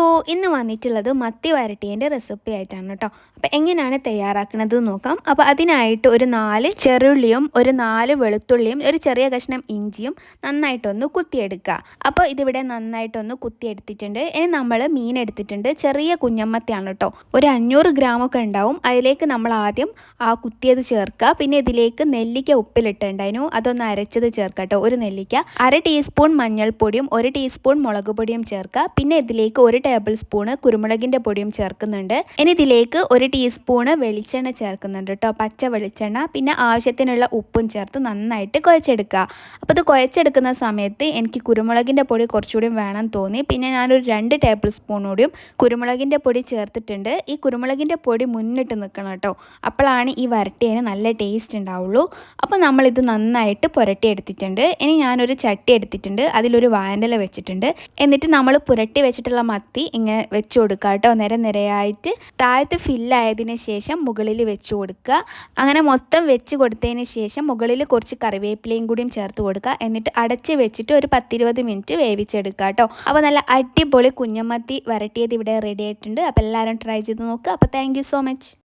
Hello, ഇന്ന് വന്നിട്ടുള്ളത് മത്തി വരട്ടിയതിൻ്റെ റെസിപ്പി ആയിട്ടാണ് കേട്ടോ. അപ്പോൾ എങ്ങനെയാണ് തയ്യാറാക്കുന്നത് നോക്കാം. അപ്പോൾ അതിനായിട്ട് ഒരു 4 ചെറുള്ളിയും ഒരു 4 വെളുത്തുള്ളിയും ഒരു ചെറിയ കഷ്ണം ഇഞ്ചിയും നന്നായിട്ടൊന്ന് കുത്തിയെടുക്കുക. അപ്പോൾ ഇതിവിടെ നന്നായിട്ടൊന്ന് കുത്തിയെടുത്തിട്ടുണ്ട്. ഇനി നമ്മൾ മീൻ എടുത്തിട്ടുണ്ട്. ചെറിയ കുഞ്ഞമ്മത്തിയാണ് കേട്ടോ. ഒരു 500 ഗ്രാമൊക്കെ ഉണ്ടാവും. അതിലേക്ക് നമ്മൾ ആദ്യം ആ കുത്തിയത് ചേർക്കുക. പിന്നെ ഇതിലേക്ക് നെല്ലിക്ക ഉപ്പിലിട്ടുണ്ടായിരുന്നു, അതൊന്ന് അരച്ചത് ചേർക്കുക കേട്ടോ. ഒരു നെല്ലിക്ക, 1/2 ടീസ്പൂൺ മഞ്ഞൾപ്പൊടിയും 1 ടീസ്പൂൺ മുളക് പൊടിയും ചേർക്കുക. പിന്നെ ഇതിലേക്ക് 1 ടേബിൾ സ്പൂണ് കുരുമുളകിൻ്റെ പൊടിയും ചേർക്കുന്നുണ്ട്. ഇനി ഇതിലേക്ക് 1 ടീസ്പൂണ് വെളിച്ചെണ്ണ ചേർക്കുന്നുണ്ട് കേട്ടോ, പച്ച വെളിച്ചെണ്ണ. പിന്നെ ആവശ്യത്തിനുള്ള ഉപ്പും ചേർത്ത് നന്നായിട്ട് കുഴച്ചെടുക്കുക. അപ്പോൾ ഇത് കുഴച്ചെടുക്കുന്ന സമയത്ത് എനിക്ക് കുരുമുളകിൻ്റെ പൊടി കുറച്ചുകൂടി വേണം തോന്നി. പിന്നെ ഞാനൊരു 2 ടേബിൾ സ്പൂൺ കൂടിയും കുരുമുളകിൻ്റെ പൊടി ചേർത്തിട്ടുണ്ട്. ഈ കുരുമുളകിൻ്റെ പൊടി മുന്നിട്ട് നിൽക്കണം കേട്ടോ, അപ്പോഴാണ് ഈ വരട്ടിയതിന് നല്ല ടേസ്റ്റ് ഉണ്ടാവുള്ളൂ. അപ്പോൾ നമ്മളിത് നന്നായിട്ട് പുരട്ടിയെടുത്തിട്ടുണ്ട്. ഇനി ഞാനൊരു ചട്ടി എടുത്തിട്ടുണ്ട്, അതിലൊരു വാഴയില വെച്ചിട്ടുണ്ട്. എന്നിട്ട് നമ്മൾ പുരട്ടി വെച്ചിട്ടുള്ള മത്തി ഇങ്ങനെ വെച്ച് കൊടുക്കുക കേട്ടോ, നിരയായിട്ട്. താഴത്ത് ഫില്ലായതിന് ശേഷം മുകളിൽ വെച്ച് കൊടുക്കുക. അങ്ങനെ മൊത്തം വെച്ച് കൊടുത്തതിന് ശേഷം മുകളിൽ കുറച്ച് കറിവേപ്പിലയും കൂടിയും ചേർത്ത് കൊടുക്കുക. എന്നിട്ട് അടച്ച് വെച്ചിട്ട് ഒരു 10-20 മിനിറ്റ് വേവിച്ചെടുക്കുക കേട്ടോ. അപ്പോൾ നല്ല അടിപൊളി കുഞ്ഞമത്തി വരട്ടിയത് ഇവിടെ റെഡി ആയിട്ടുണ്ട്. അപ്പോൾ എല്ലാവരും ട്രൈ ചെയ്ത് നോക്കുക. അപ്പോൾ താങ്ക് യു സോ മച്ച്.